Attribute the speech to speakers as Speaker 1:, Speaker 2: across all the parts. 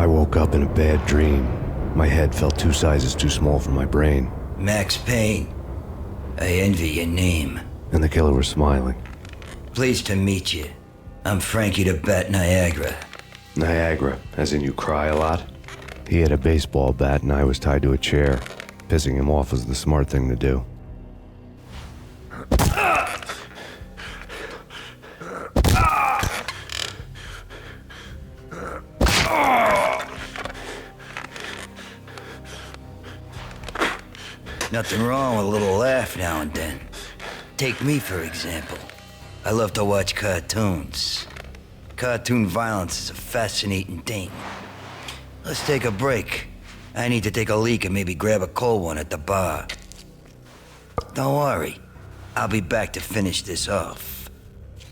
Speaker 1: I woke up in a bad dream. My head felt 2 sizes too small for my brain.
Speaker 2: Max Payne. I envy your name.
Speaker 1: And the killer was smiling.
Speaker 2: Pleased to meet you. I'm Frankie the Bat Niagara.
Speaker 1: Niagara, as in you cry a lot? He had a baseball bat and I was tied to a chair. Pissing him off was the smart thing to do.
Speaker 2: Nothing wrong with a little laugh now and then. Take me, for example. I love to watch cartoons. Cartoon violence is a fascinating thing. Let's take a break. I need to take a leak and maybe grab a cold one at the bar. Don't worry. I'll be back to finish this off.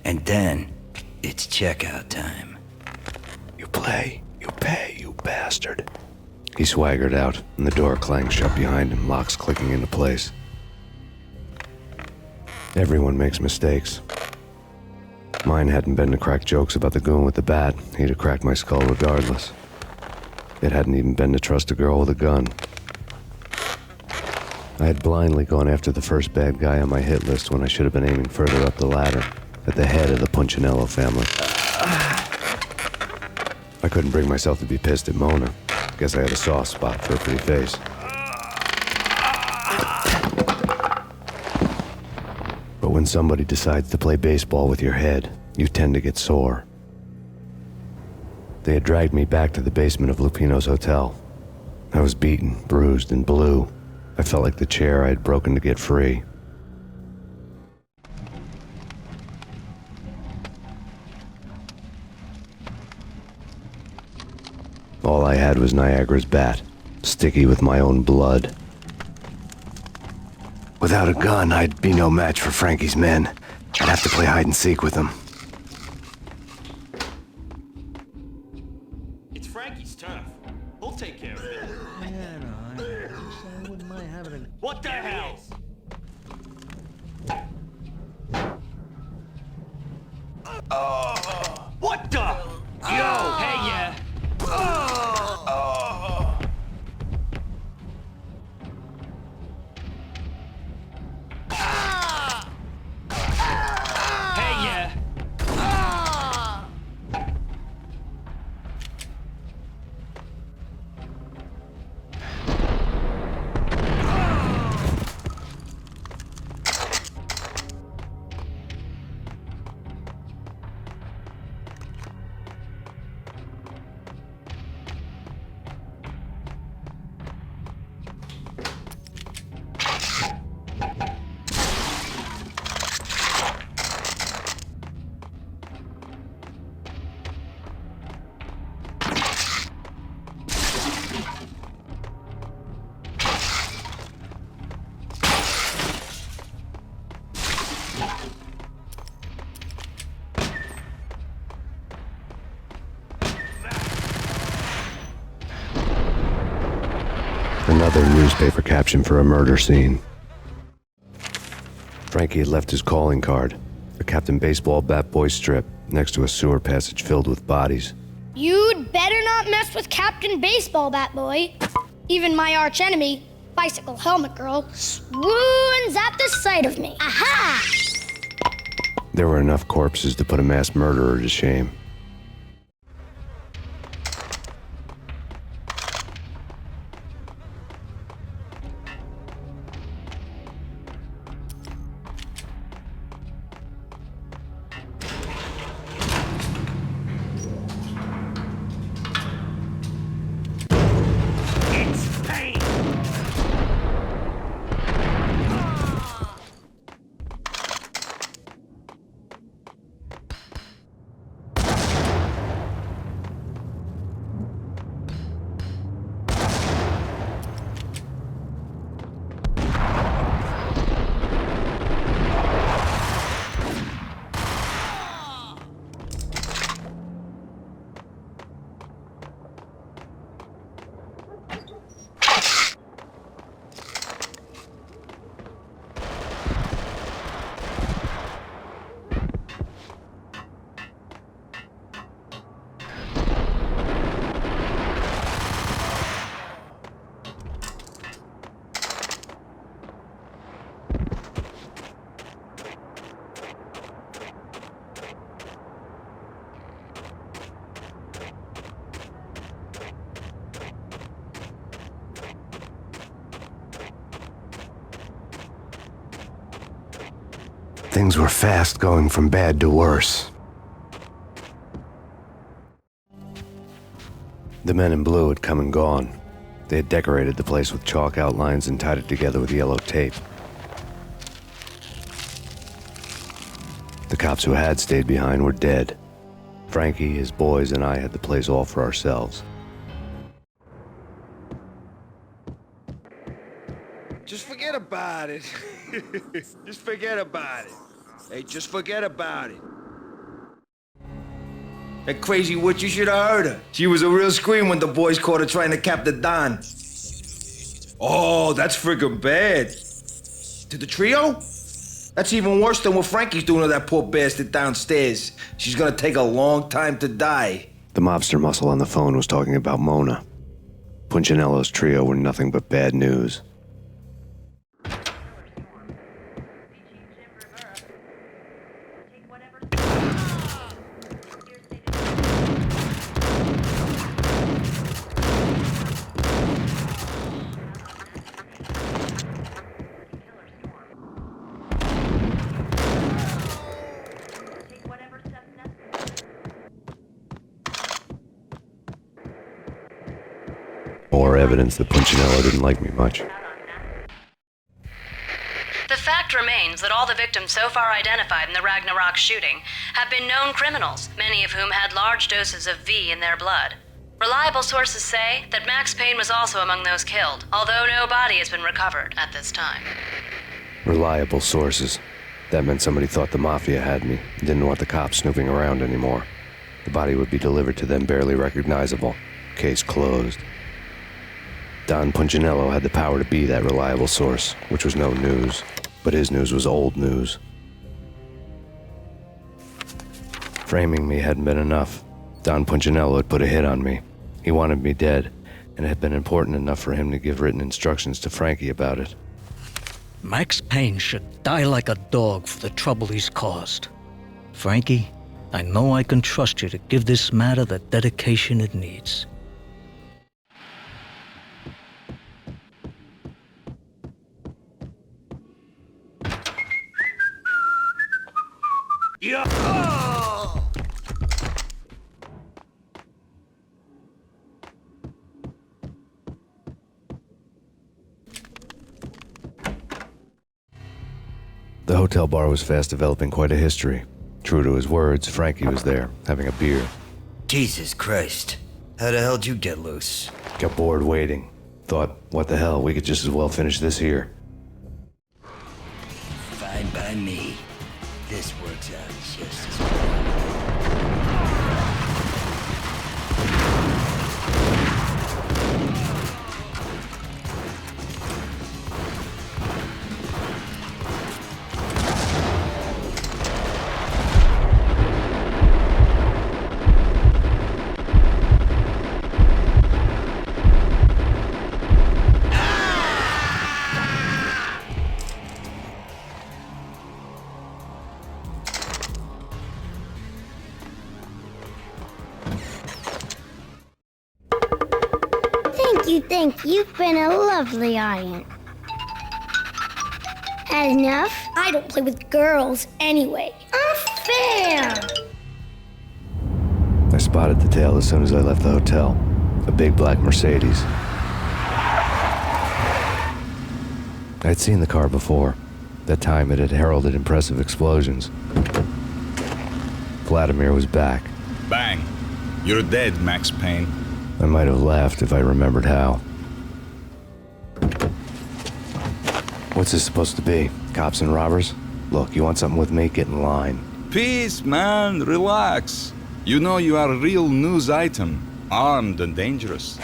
Speaker 2: And then, it's checkout time.
Speaker 1: You play, you pay, you bastard. He swaggered out, and the door clanged shut behind him, locks clicking into place. Everyone makes mistakes. Mine hadn't been to crack jokes about the goon with the bat. He'd have cracked my skull regardless. It hadn't even been to trust a girl with a gun. I had blindly gone after the first bad guy on my hit list when I should have been aiming further up the ladder, at the head of the Punchinello family. I couldn't bring myself to be pissed at Mona. Guess I had a soft spot for her pretty face. But when somebody decides to play baseball with your head, you tend to get sore. They had dragged me back to the basement of Lupino's hotel. I was beaten, bruised, and blue. I felt like the chair I had broken to get free. All I had was Niagara's bat, sticky with my own blood. Without a gun, I'd be no match for Frankie's men. I'd have to play hide and seek with them.
Speaker 3: It's Frankie's turf. He'll take care of it.
Speaker 4: Yeah, no, I wouldn't mind having a...
Speaker 3: What the hell? What the? Yo, hey, yeah. Hey, yeah.
Speaker 1: Another newspaper caption for a murder scene. Frankie had left his calling card, a Captain Baseball Bat Boy strip, next to a sewer passage filled with bodies.
Speaker 5: You'd better not mess with Captain Baseball Bat Boy. Even my archenemy, Bicycle Helmet Girl, swoons at the sight of me. Aha!
Speaker 1: There were enough corpses to put a mass murderer to shame. Things were fast going from bad to worse. The men in blue had come and gone. They had decorated the place with chalk outlines and tied it together with yellow tape. The cops who had stayed behind were dead. Frankie, his boys, and I had the place all for ourselves.
Speaker 6: Just forget about it. Just forget about it. Hey, just forget about it. That crazy witch, you should have heard her. She was a real scream when the boys caught her trying to cap the Don. Oh, that's freaking bad. To the trio? That's even worse than what Frankie's doing to that poor bastard downstairs. She's gonna take a long time to die.
Speaker 1: The mobster muscle on the phone was talking about Mona. Punchinello's trio were nothing but bad news. More evidence that Punchinello didn't like me much.
Speaker 7: The fact remains that all the victims so far identified in the Ragnarok shooting have been known criminals, many of whom had large doses of V in their blood. Reliable sources say that Max Payne was also among those killed, although no body has been recovered at this time.
Speaker 1: Reliable sources. That meant somebody thought the Mafia had me, didn't want the cops snooping around anymore. The body would be delivered to them barely recognizable. Case closed. Don Punchinello had the power to be that reliable source, which was no news, but his news was old news. Framing me hadn't been enough. Don Punchinello had put a hit on me. He wanted me dead, and it had been important enough for him to give written instructions to Frankie about it.
Speaker 4: Max Payne should die like a dog for the trouble he's caused. Frankie, I know I can trust you to give this matter the dedication it needs.
Speaker 3: Yeah.
Speaker 1: The hotel bar was fast developing quite a history. True to his words, Frankie was there, having a beer.
Speaker 2: Jesus Christ. How the hell'd you get loose?
Speaker 1: Got bored waiting. Thought, what the hell, we could just as well finish this here.
Speaker 2: Fine by me. This works out just as well.
Speaker 8: Thank you. You've been a lovely aunt. Had enough?
Speaker 5: I don't play with girls anyway.
Speaker 8: Unfair!
Speaker 1: I spotted the tail as soon as I left the hotel. A big black Mercedes. I'd seen the car before. That time it had heralded impressive explosions. Vladimir was back.
Speaker 9: Bang. You're dead, Max Payne.
Speaker 1: I might have laughed if I remembered how. What's this supposed to be? Cops and robbers? Look, you want something with me? Get in line.
Speaker 9: Peace, man. Relax. You know you are a real news item. Armed and dangerous.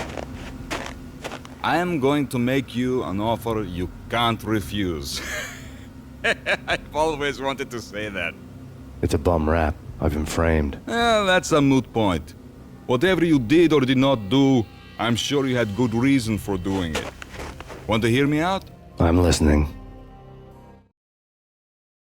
Speaker 9: I am going to make you an offer you can't refuse. I've always wanted to say that.
Speaker 1: It's a bum rap. I've been framed.
Speaker 9: Well, that's a moot point. Whatever you did or did not do, I'm sure you had good reason for doing it. Want to hear me out?
Speaker 1: I'm listening.